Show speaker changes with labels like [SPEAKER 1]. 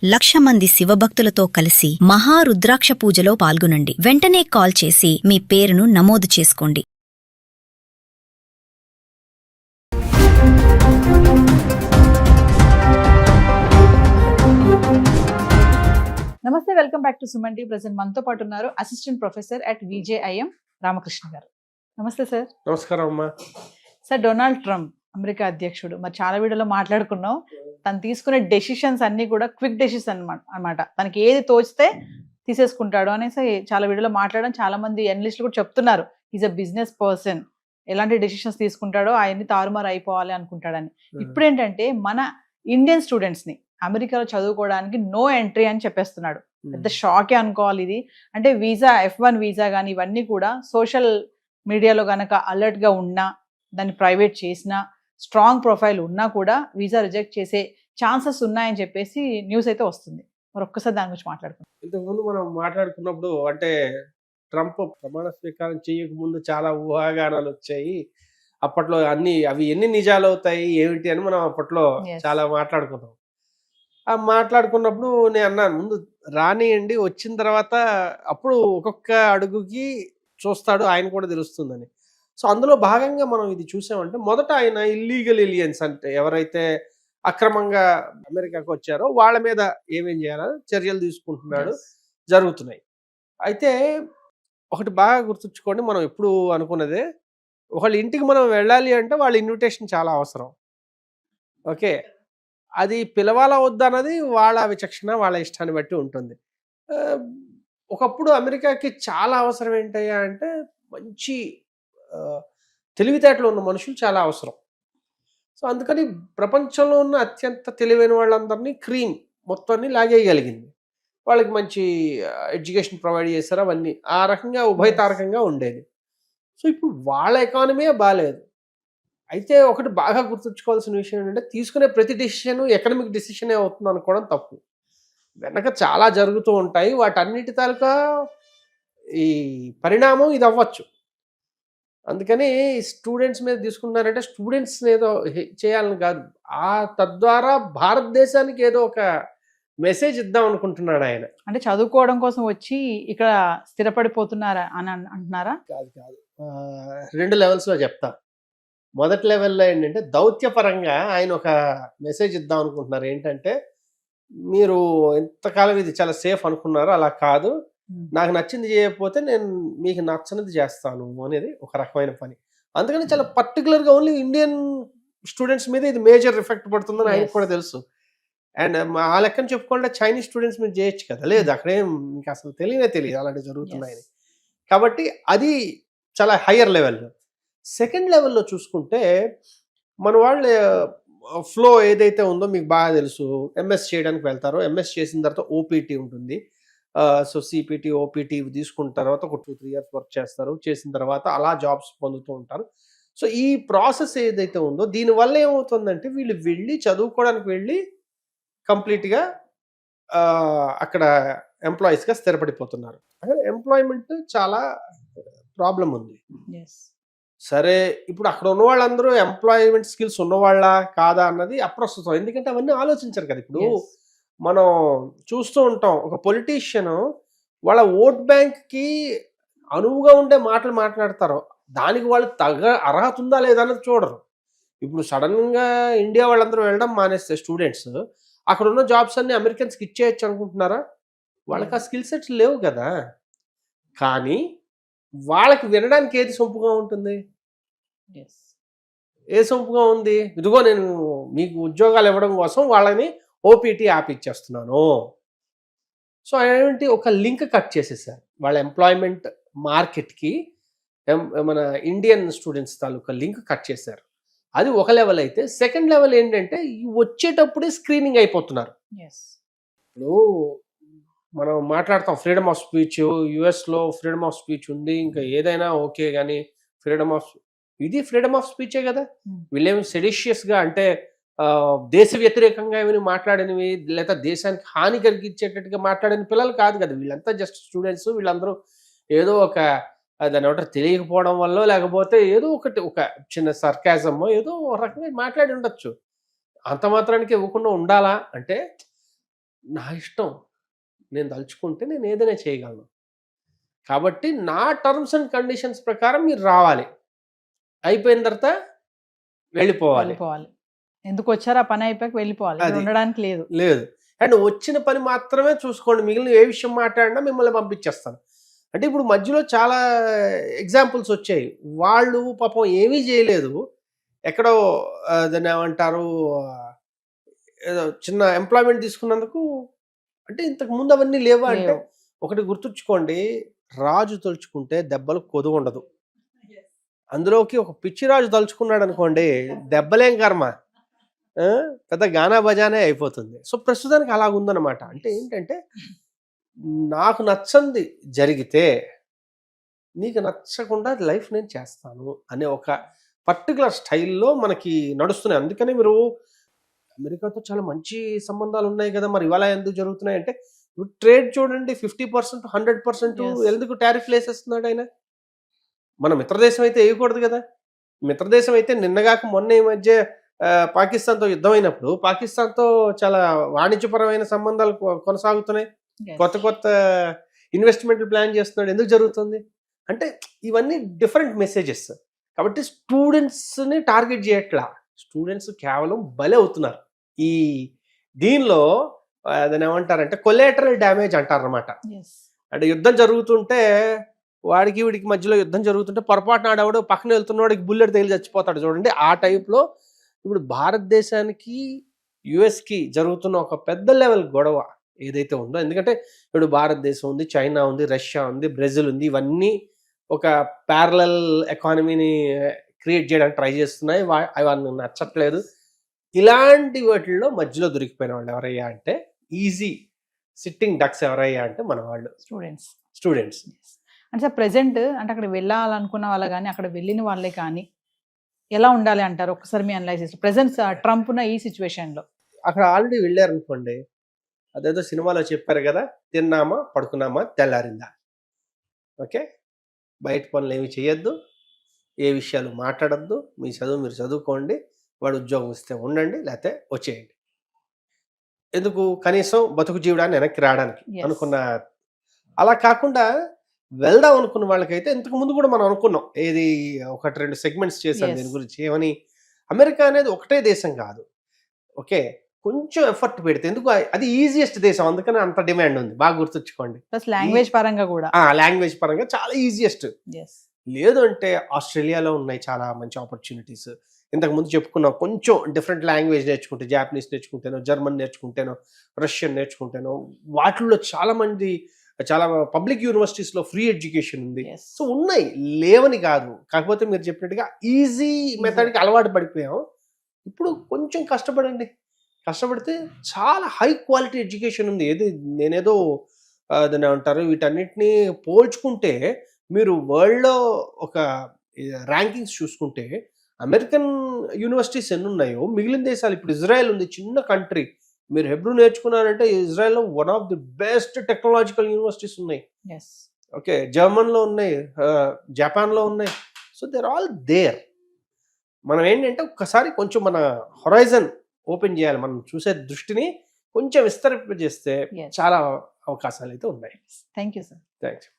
[SPEAKER 1] 1,00,000 మంది శివభక్తులతో కలిసి మహారుద్రాక్ష పూజలో పాల్గొనండి. వెంటనే కాల్ చేసి మీ పేరును నమోదు చేసుకోండి.
[SPEAKER 2] నమస్తే, welcome back to Suman TV. Present మనతో పాటు ఉన్నారు అసిస్టెంట్ ప్రొఫెసర్ అట్ విజేఐఎం రామకృష్ణ గారు. నమస్తే సార్.
[SPEAKER 3] నమస్కారం అమ్మా.
[SPEAKER 2] సార్, డొనాల్డ్ ట్రంప్ అమెరికా అధ్యక్షుడు, మరి చాలా వీడియోలో మాట్లాడుకున్నాం. తను తీసుకునే డెసిషన్స్ అన్ని కూడా క్విక్ డెసిషన్ అనమాట. తనకి ఏది తోచితే తీసేసుకుంటాడు అనేసి చాలా వీడియోలో మాట్లాడడం, చాలా మంది అనలిస్టులు కూడా చెప్తున్నారు ఈజ్ అ బిజినెస్ పర్సన్, ఎలాంటి డెసిషన్స్ తీసుకుంటాడో అవన్నీ తారుమారు అయిపోవాలి అనుకుంటాడని. ఇప్పుడు ఏంటంటే మన ఇండియన్ స్టూడెంట్స్ ని అమెరికాలో చదువుకోవడానికి నో ఎంట్రీ అని చెప్పేస్తున్నాడు. పెద్ద షాకే అనుకోవాలి ఇది. అంటే వీసా, F1 వీసా కానీ ఇవన్నీ కూడా సోషల్ మీడియాలో గనక అలర్ట్ గా ఉన్నా, దాన్ని ప్రైవేట్ చేసినా, స్ట్రాంగ్ ప్రొఫైల్ ఉన్నా కూడా వీసా రిజెక్ట్ చేసే ఛాన్సెస్ ఉన్నాయని చెప్పేసి న్యూస్ అయితే వస్తుంది. మరి ఒక్కసారి దాని గురించి మాట్లాడుకుందాం.
[SPEAKER 3] ఇంతకుముందు మనం మాట్లాడుకున్నప్పుడు అంటే ట్రంప్ ప్రమాణ స్వీకారం చేయకముందు చాలా ఊహాగానాలు వచ్చాయి. అప్పట్లో అవి ఎన్ని నిజాలు అవుతాయి ఏమిటి అని మనం అప్పట్లో చాలా మాట్లాడుకున్నాం. ఆ మాట్లాడుకున్నప్పుడు నేను అన్నాను, ముందు రానియండి, వచ్చిన తర్వాత అప్పుడు ఒక్కొక్క అడుగుకి చూస్తాడు, ఆయన కూడా తెలుస్తుందని. సో అందులో భాగంగా మనం ఇది చూసామంటే, మొదట ఆయన ఇల్లీగల్ ఎలియన్స్ అంటే ఎవరైతే అక్రమంగా అమెరికాకు వచ్చారో వాళ్ళ మీద ఏమేం చేయాలని చర్యలు తీసుకుంటున్నాడు, జరుగుతున్నాయి. అయితే ఒకటి బాగా గుర్తుంచుకోండి, మనం ఎప్పుడు అనుకున్నదే, ఒకళ్ళ ఇంటికి మనం వెళ్ళాలి అంటే వాళ్ళ ఇన్విటేషన్ చాలా అవసరం. ఓకే, అది పిలవాలా వద్దా అన్నది వాళ్ళ విచక్షణ, వాళ్ళ ఇష్టాన్ని బట్టి ఉంటుంది. ఒకప్పుడు అమెరికాకి చాలా అవసరం ఏంటయ్యా అంటే, మంచి తెలివితేటలు ఉన్న మనుషులు చాలా అవసరం. సో అందుకని ప్రపంచంలో ఉన్న అత్యంత తెలివైన వాళ్ళందరినీ క్రీమ్ మొత్తాన్ని లాగేయగలిగింది. వాళ్ళకి మంచి ఎడ్యుకేషన్ ప్రొవైడ్ చేశారు, అవన్నీ ఆ రకంగా ఉభయతారకంగా ఉండేది. సో ఇప్పుడు వాళ్ళ ఎకానమీ బాగాలేదు. అయితే ఒకటి బాగా గుర్తుంచుకోవాల్సిన విషయం ఏంటంటే, తీసుకునే ప్రతి డెసిషన్ ఎకనామిక్ డెసిషనే అవుతుంది అనుకోవడం తప్పు. వెనక చాలా జరుగుతూ ఉంటాయి, వాటన్నిటి తాలూకా ఈ పరిణామం ఇది అవ్వచ్చు. అందుకని స్టూడెంట్స్ మీద తీసుకుంటున్నారంటే స్టూడెంట్స్ ఏదో చేయాలని కాదు, తద్వారా భారతదేశానికి ఏదో ఒక మెసేజ్ ఇద్దాం అనుకుంటున్నాడు ఆయన.
[SPEAKER 2] అంటే చదువుకోవడం కోసం వచ్చి ఇక్కడ స్థిరపడిపోతున్నారా అని అంటున్నారా?
[SPEAKER 3] కాదు కాదు, 2 లెవెల్స్లో చెప్తా. మొదటి లెవెల్లో ఏంటంటే, దౌత్యపరంగా ఆయన ఒక మెసేజ్ ఇద్దాం అనుకుంటున్నారు. ఏంటంటే, మీరు ఎంతకాలం ఇది చాలా సేఫ్ అనుకున్నారు, అలా కాదు, నాకు నచ్చింది చేయకపోతే నేను మీకు నచ్చనిది చేస్తాను అనేది ఒక రకమైన పని. అందుకని చాలా పర్టికులర్గా ఓన్లీ ఇండియన్ స్టూడెంట్స్ మీద ఇది మేజర్ ఎఫెక్ట్ పడుతుందని ఆయనకు కూడా తెలుసు. అండ్ ఆ లెక్కన చెప్పుకుంటే చైనీస్ స్టూడెంట్స్ మీద చేయొచ్చు కదా, లేదు అక్కడేం మీకు అసలు తెలియదు అలాంటివి జరుగుతున్నాయని. కాబట్టి అది చాలా హయ్యర్ లెవెల్. సెకండ్ లెవెల్లో చూసుకుంటే, మన వాళ్ళు ఫ్లో ఏదైతే ఉందో మీకు బాగా తెలుసు. ఎంఎస్ చేయడానికి వెళ్తారో, ఎంఎస్ చేసిన తర్వాత ఓపీటీ ఉంటుంది. సో సిపిటి, ఓపీటీ తీసుకున్న తర్వాత ఒక 2-3 ఇయర్స్ వర్క్ చేస్తారు. చేసిన తర్వాత అలా జాబ్స్ పొందుతూ ఉంటారు. సో ఈ ప్రాసెస్ ఏదైతే ఉందో, దీనివల్ల ఏమవుతుందంటే, వీళ్ళు వెళ్ళి చదువుకోవడానికి వెళ్ళి కంప్లీట్గా అక్కడ ఎంప్లాయీస్గా స్థిరపడిపోతున్నారు. అదే ఎంప్లాయ్మెంట్ చాలా ప్రాబ్లం ఉంది. సరే, ఇప్పుడు అక్కడ ఉన్న వాళ్ళందరూ ఎంప్లాయ్మెంట్ స్కిల్స్ ఉన్నవాళ్ళ కాదా అన్నది అప్రస్తుతం. ఎందుకంటే అవన్నీ ఆలోచించారు కదా. ఇప్పుడు మనం చూస్తూ ఉంటాం, ఒక పొలిటీషియన్ వాళ్ళ ఓట్ బ్యాంక్కి అనువుగా ఉండే మాటలు మాట్లాడతారు, దానికి వాళ్ళు అర్హత ఉందా లేదా అన్నది చూడరు. ఇప్పుడు సడన్గా ఇండియా వాళ్ళందరూ వెళ్ళడం మానేస్తే స్టూడెంట్స్, అక్కడ ఉన్న జాబ్స్ అన్ని అమెరికన్స్కి ఇచ్చేయచ్చు అనుకుంటున్నారా? వాళ్ళకి ఆ స్కిల్ సెట్స్ లేవు కదా. కానీ వాళ్ళకి వినడానికి ఏది సొంపుగా ఉంటుంది? ఏ సొంపుగా ఉంది? ఇదిగో నేను మీకు ఉద్యోగాలు ఇవ్వడం కోసం వాళ్ళని ఓపీటీ యాప్ ఇచ్చేస్తున్నాను. సో ఏంటి, ఒక లింక్ కట్ చేసేసారు వాళ్ళ ఎంప్లాయ్మెంట్ మార్కెట్కి. మన ఇండియన్ స్టూడెంట్స్ తాలూకా లింక్ కట్ చేశారు. అది ఒక లెవెల్. అయితే సెకండ్ లెవెల్ ఏంటంటే, వచ్చేటప్పుడే స్క్రీనింగ్ అయిపోతున్నారు. ఇప్పుడు మనం మాట్లాడతాం ఫ్రీడమ్ ఆఫ్ స్పీచ్, యుఎస్లో ఫ్రీడమ్ ఆఫ్ స్పీచ్ ఉంది, ఇంకా ఏదైనా ఓకే, కానీ ఇది ఫ్రీడమ్ ఆఫ్ స్పీచే కదా. వీళ్ళేమి సెడిషియస్గా అంటే దేశ వ్యతిరేకంగా ఏమైనా మాట్లాడినవి, లేదా దేశానికి హాని కలిగించేటట్టుగా మాట్లాడిన పిల్లలు కాదు కదా. వీళ్ళంతా జస్ట్ స్టూడెంట్స్. వీళ్ళందరూ ఏదో ఒక దాని ఏమంటారు తెలియకపోవడం వల్ల, లేకపోతే ఏదో ఒకటి ఒక చిన్న సర్కాజమో ఏదో ఒక రకంగా మాట్లాడి ఉండొచ్చు. అంత మాత్రానికి ఇవ్వకుండా ఉండాలా అంటే, నా ఇష్టం, నేను తలుచుకుంటే నేను ఏదైనా చేయగలను. కాబట్టి నా టర్మ్స్ అండ్ కండిషన్స్ ప్రకారం మీరు రావాలి, అయిపోయిన తర్వాత వెళ్ళిపోవాలి.
[SPEAKER 2] వెళ్ళిపోవాలి. ఎందుకు వచ్చారు ఆ పని అయిపోయాక వెళ్ళిపోవాలి, ఇక్కడ
[SPEAKER 3] అది.
[SPEAKER 2] ఉండడానికి లేదు.
[SPEAKER 3] లేదు, అండ్ వచ్చిన పని మాత్రమే చూసుకోండి, మిగిలిన ఏ విషయం మాట్లాడినా మిమ్మల్ని పంపించేస్తాను. అంటే ఇప్పుడు మధ్యలో చాలా ఎగ్జాంపుల్స్ వచ్చాయి, వాళ్ళు పాపం ఏమీ చేయలేదు, ఎక్కడో దాన్ని ఏమంటారు, ఏదో చిన్న ఎంప్లాయ్మెంట్ తీసుకున్నందుకు. అంటే ఇంతకు ముందు అవన్నీ లేవా అంటే,
[SPEAKER 2] లేవు.
[SPEAKER 3] ఒకటి గుర్తుంచుకోండి, రాజు తలుచుకుంటే దెబ్బలు కొదువు ఉండదు. అందులోకి ఒక పిచ్చిరాజు తలుచుకున్నాడు అనుకోండి, దెబ్బలేం కర్మ, ఆ, పెద్ద గానా బజానే అయిపోతుంది. సో ప్రస్తుతానికి అలాగ ఉందన్నమాట. అంటే ఏంటంటే, నాకు నచ్చంది జరిగితే నీకు నచ్చకుండా లైఫ్ నేను చేస్తాను అనే ఒక పర్టికులర్ స్టైల్లో మనకి నడుస్తున్నాయి. అందుకనే మీరు అమెరికాతో చాలా మంచి సంబంధాలు ఉన్నాయి కదా, మరి ఇవాళ ఎందుకు జరుగుతున్నాయి అంటే, ట్రేడ్ చూడండి 50%, 100%
[SPEAKER 2] Yes.
[SPEAKER 3] ఎందుకు టారిఫ్లు వేసేస్తున్నాడు ఆయన? మన మిత్రదేశం అయితే వేయకూడదు కదా. మిత్రదేశం అయితే నిన్నగాక మొన్న ఈ మధ్య పాకిస్తాన్తో యుద్ధం అయినప్పుడు పాకిస్తాన్తో చాలా వాణిజ్యపరమైన సంబంధాలు కొనసాగుతున్నాయి,
[SPEAKER 2] Yes.
[SPEAKER 3] కొత్త కొత్త ఇన్వెస్ట్మెంట్లు ప్లాన్ చేస్తున్నాడు. ఎందుకు జరుగుతుంది అంటే, ఇవన్నీ డిఫరెంట్ మెసేజెస్. కాబట్టి స్టూడెంట్స్ని టార్గెట్ చేయట్లా, స్టూడెంట్స్ కేవలం బలి అవుతున్నారు ఈ దీనిలో. దాన్ని ఏమంటారంటే కొలేటరల్ డ్యామేజ్ అంటారనమాట.
[SPEAKER 2] Yes.
[SPEAKER 3] అంటే యుద్ధం జరుగుతుంటే వాడికి వీడికి మధ్యలో యుద్ధం జరుగుతుంటే పొరపాటున ఆడవాడు పక్కన వెళ్తున్నవాడికి బుల్లెట్ తగిలి చచ్చిపోతాడు చూడండి, ఆ టైప్లో ఇప్పుడు భారతదేశానికి యుఎస్కి జరుగుతున్న ఒక పెద్ద లెవెల్ గొడవ ఏదైతే ఉందో. ఎందుకంటే ఇప్పుడు భారతదేశం ఉంది, చైనా ఉంది, రష్యా ఉంది, బ్రెజిల్ ఉంది, ఇవన్నీ ఒక ప్యారలల్ ఎకానమీని క్రియేట్ చేయడానికి ట్రై చేస్తున్నాయి. అవన్నీ నచ్చట్లేదు. ఇలాంటి వాటిల్లో మధ్యలో దొరికిపోయిన వాళ్ళు ఎవరయ్యా అంటే, ఈజీ సిట్టింగ్ డక్స్ ఎవరయ్యా అంటే మన వాళ్ళు స్టూడెంట్స్.
[SPEAKER 2] అంటే సార్ ప్రెసెంట్ అంటే అక్కడ వెళ్ళాలనుకున్న వాళ్ళు కానీ అక్కడ వెళ్ళిన వాళ్ళే కానీ ఎలా ఉండాలి అంటారు ఒకసారి మీ అనలైసిస్ ప్రెసెంట్ ట్రంప్ ఉన్న ఈ సిచ్యువేషన్ లో?
[SPEAKER 3] అక్కడ ఆల్రెడీ వెళ్ళారనుకోండి, అదేదో సినిమాలో చెప్పారు కదా, తిన్నామా పడుకున్నామా తెల్లారిందా. ఓకే, బయట పనులు ఏమి చేయొద్దు, ఏ విషయాలు మాట్లాడద్దు, మీ చదువు మీరు చదువుకోండి, వాడు ఉద్యోగం ఇస్తే ఉండండి, లేకపోతే వచ్చేయండి. ఎందుకు, కనీసం బతుకు జీవడాన్ని వెనక్కి రావడానికి
[SPEAKER 2] Yes.
[SPEAKER 3] అనుకున్న. అలా కాకుండా వెళ్దాం అనుకున్న వాళ్ళకైతే ఇంతకు ముందు కూడా మనం అనుకున్నాం, ఏది 1-2 సెగ్మెంట్స్ చేశాం
[SPEAKER 2] Yes.
[SPEAKER 3] దీని గురించి. ఏమని, అమెరికా అనేది ఒకటే దేశం కాదు, ఓకే, కొంచెం ఎఫర్ట్ పెడితే ఎందుకు, అది ఈజియెస్ట్ దేశం, అందుకని అంత డిమాండ్ ఉంది. బాగా గుర్తుంచుకోండి,
[SPEAKER 2] ప్లస్ లాంగ్వేజ్ పరంగా కూడా.
[SPEAKER 3] లాంగ్వేజ్ పరంగా చాలా ఈజియెస్ట్.
[SPEAKER 2] Yes.
[SPEAKER 3] లేదు అంటే ఆస్ట్రేలియాలో ఉన్నాయి చాలా మంచి ఆపర్చునిటీస్. ఇంతకుముందు చెప్పుకున్నాం, కొంచెం డిఫరెంట్ లాంగ్వేజ్ నేర్చుకుంటే, జాపనీస్ నేర్చుకుంటేనో, జర్మన్ నేర్చుకుంటేనో, రష్యన్ నేర్చుకుంటేనో, వాటిల్లో చాలా పబ్లిక్ యూనివర్సిటీస్లో ఫ్రీ ఎడ్యుకేషన్ ఉంది.
[SPEAKER 2] Yes.
[SPEAKER 3] సో ఉన్నాయి, లేవని కాదు. కాకపోతే మీరు చెప్పినట్టుగా ఈజీ మెథడ్కి అలవాటు పడిపోయాం. ఇప్పుడు కొంచెం కష్టపడితే చాలా హై క్వాలిటీ ఎడ్యుకేషన్ ఉంది. నేనేదో దాన్ని ఏమంటారు, వీటన్నిటిని పోల్చుకుంటే మీరు వరల్డ్లో ఒక ర్యాంకింగ్స్ చూసుకుంటే అమెరికన్ యూనివర్సిటీస్ ఎన్ని ఉన్నాయో మిగిలిన దేశాలు, ఇప్పుడు ఇజ్రాయెల్ ఉంది, చిన్న కంట్రీ, మీరు హెబ్రూ నేర్చుకున్నారంటే ఇజ్రాయెల్లో one of the best technological universities ఉన్నాయి.
[SPEAKER 2] Yes.
[SPEAKER 3] ఓకే, జర్మన్లో ఉన్నాయి, జపాన్లో ఉన్నాయి. So they're all there. మనం ఏంటంటే ఒక్కసారి కొంచెం మన హొరైజన్ ఓపెన్ చేయాలి, మనం చూసే దృష్టిని కొంచెం విస్తరింపజేస్తే
[SPEAKER 2] Yes.
[SPEAKER 3] చాలా అవకాశాలు అయితే ఉన్నాయి.
[SPEAKER 2] Thank you, sir.
[SPEAKER 3] థ్యాంక్స్.